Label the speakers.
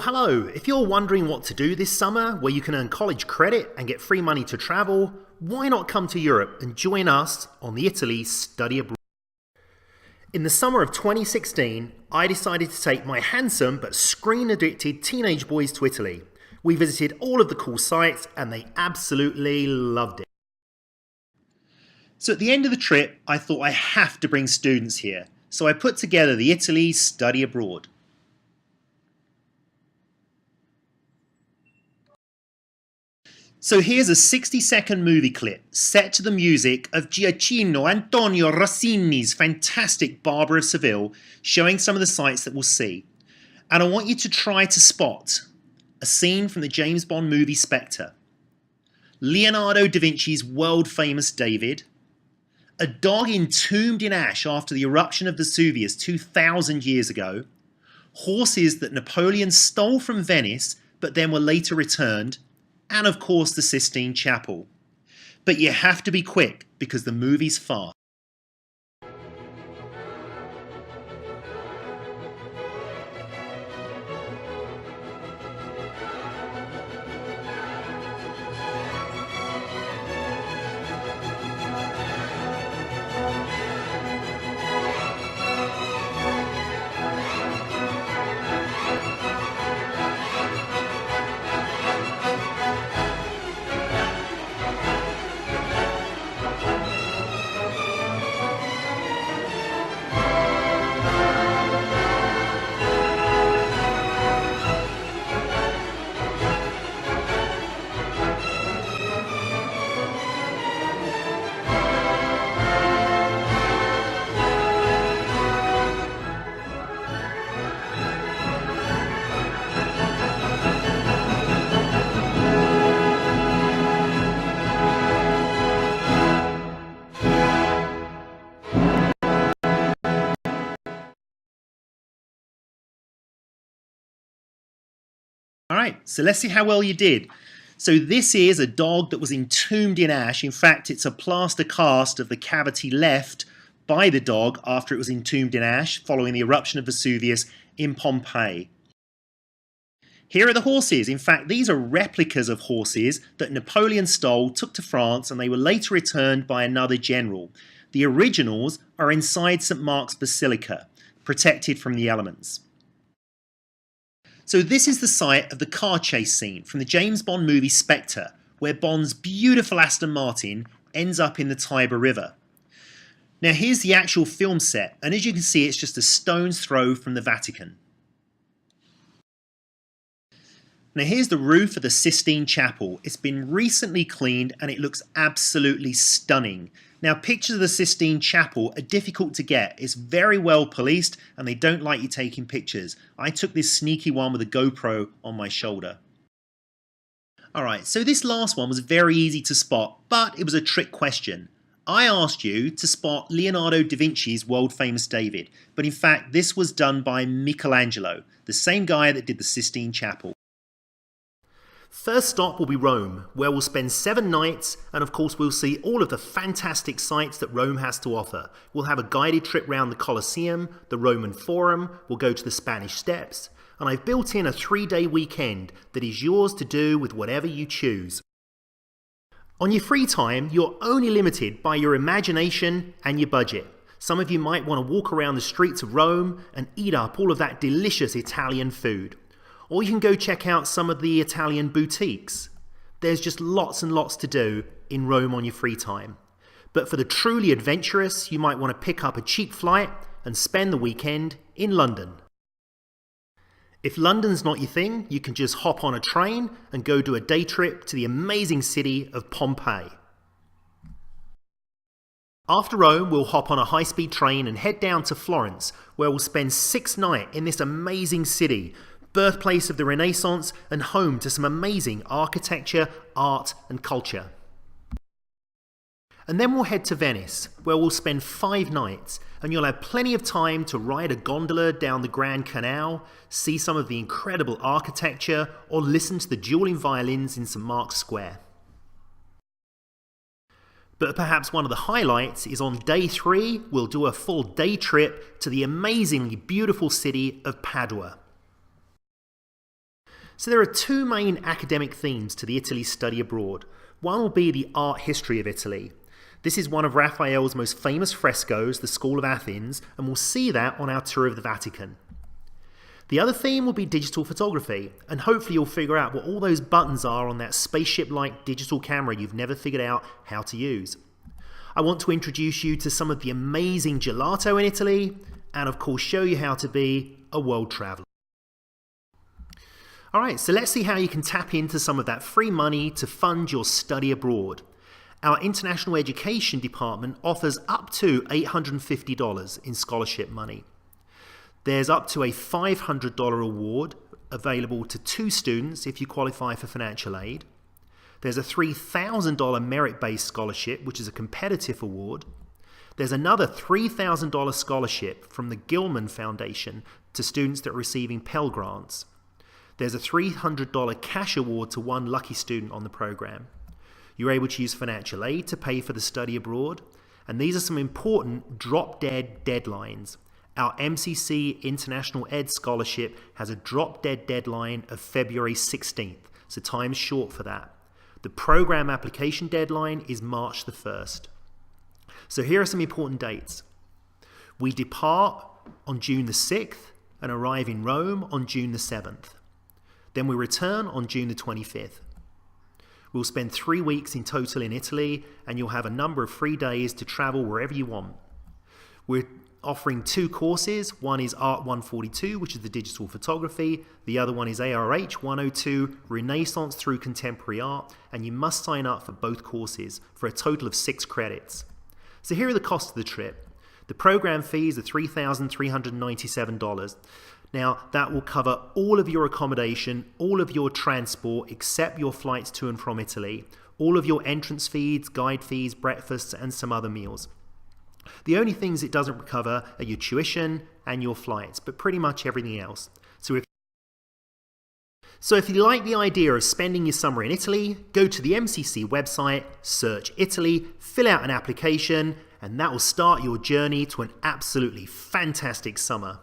Speaker 1: hello! If you're wondering what to do this summer where you can earn college credit and get free money to travel, why not come to Europe and join us on the Italy Study Abroad? In the summer of 2016, I decided to take my handsome but screen-addicted teenage boys to Italy. We visited all of the cool sites and they absolutely loved it. So at the end of the trip, I thought I have to bring students here. So I put together the Italy Study Abroad. So here's a 60-second movie clip set to the music of Giacinto Antonio Rossini's fantastic Barber of Seville, showing some of the sights that we'll see. And I want you to try to spot a scene from the James Bond movie Spectre, Leonardo da Vinci's world-famous David, a dog entombed in ash after the eruption of Vesuvius 2,000 years ago, horses that Napoleon stole from Venice but then were later returned, and of course the Sistine Chapel. But you have to be quick because the movie's fast. Alright, so let's see how well you did. So this is a dog that was entombed in ash. In fact, it's a plaster cast of the cavity left by the dog after it was entombed in ash following the eruption of Vesuvius in Pompeii. Here are the horses. In fact, these are replicas of horses that Napoleon stole, took to France, and they were later returned by another general. The originals are inside St. Mark's Basilica, protected from the elements. So this is the site of the car chase scene from the James Bond movie Spectre, where Bond's beautiful Aston Martin ends up in the Tiber River. Now here's the actual film set, and as you can see, it's just a stone's throw from the Vatican. Now here's the roof of the Sistine Chapel. It's been recently cleaned and it looks absolutely stunning. Now pictures of the Sistine Chapel are difficult to get. It's very well policed and they don't like you taking pictures. I took this sneaky one with a GoPro on my shoulder. Alright, so this last one was very easy to spot, but it was a trick question. I asked you to spot Leonardo da Vinci's world-famous David, but in fact this was done by Michelangelo, the same guy that did the Sistine Chapel. First stop will be Rome, where we'll spend 7 nights, and of course we'll see all of the fantastic sights that Rome has to offer. We'll have a guided trip round the Colosseum, the Roman Forum, we'll go to the Spanish Steps, and I've built in a 3-day weekend that is yours to do with whatever you choose. On your free time, you're only limited by your imagination and your budget. Some of you might want to walk around the streets of Rome and eat up all of that delicious Italian food. Or you can go check out some of the Italian boutiques. There's just lots and lots to do in Rome on your free time. But for the truly adventurous, you might want to pick up a cheap flight and spend the weekend in London. If London's not your thing, you can just hop on a train and go do a day trip to the amazing city of Pompeii. After Rome, we'll hop on a high-speed train and head down to Florence, where we'll spend 6 nights in this amazing city, birthplace of the Renaissance and home to some amazing architecture, art and culture. And then we'll head to Venice, where we'll spend 5 nights, and you'll have plenty of time to ride a gondola down the Grand Canal, see some of the incredible architecture, or listen to the dueling violins in St. Mark's Square. But perhaps one of the highlights is on day 3, we'll do a full day trip to the amazingly beautiful city of Padua. So there are two main academic themes to the Italy study abroad. One will be the art history of Italy. This is one of Raphael's most famous frescoes, the School of Athens, and we'll see that on our tour of the Vatican. The other theme will be digital photography, and hopefully you'll figure out what all those buttons are on that spaceship-like digital camera you've never figured out how to use. I want to introduce you to some of the amazing gelato in Italy, and of course show you how to be a world traveller. Alright, so let's see how you can tap into some of that free money to fund your study abroad. Our International Education Department offers up to $850 in scholarship money. There's up to a $500 award available to 2 students if you qualify for financial aid. There's a $3,000 merit-based scholarship, which is a competitive award. There's another $3,000 scholarship from the Gilman Foundation to students that are receiving Pell Grants. There's a $300 cash award to one lucky student on the program. You're able to use financial aid to pay for the study abroad, and these are some important drop-dead deadlines. Our MCC International Ed Scholarship has a drop-dead deadline of February 16th, so time's short for that. The program application deadline is March the 1st. So here are some important dates. We depart on June the 6th and arrive in Rome on June the 7th. Then we return on June the 25th. We'll spend 3 weeks in total in Italy, and you'll have a number of free days to travel wherever you want. We're offering 2 courses. One is Art 142, which is the digital photography. The other one is ARH 102, Renaissance through Contemporary Art, and you must sign up for both courses for a total of 6 credits. So here are the costs of the trip. The program fees are $3,397. Now, that will cover all of your accommodation, all of your transport, except your flights to and from Italy, all of your entrance fees, guide fees, breakfasts, and some other meals. The only things it doesn't cover are your tuition and your flights, but pretty much everything else. So if you like the idea of spending your summer in Italy, go to the MCC website, search Italy, fill out an application, and that will start your journey to an absolutely fantastic summer.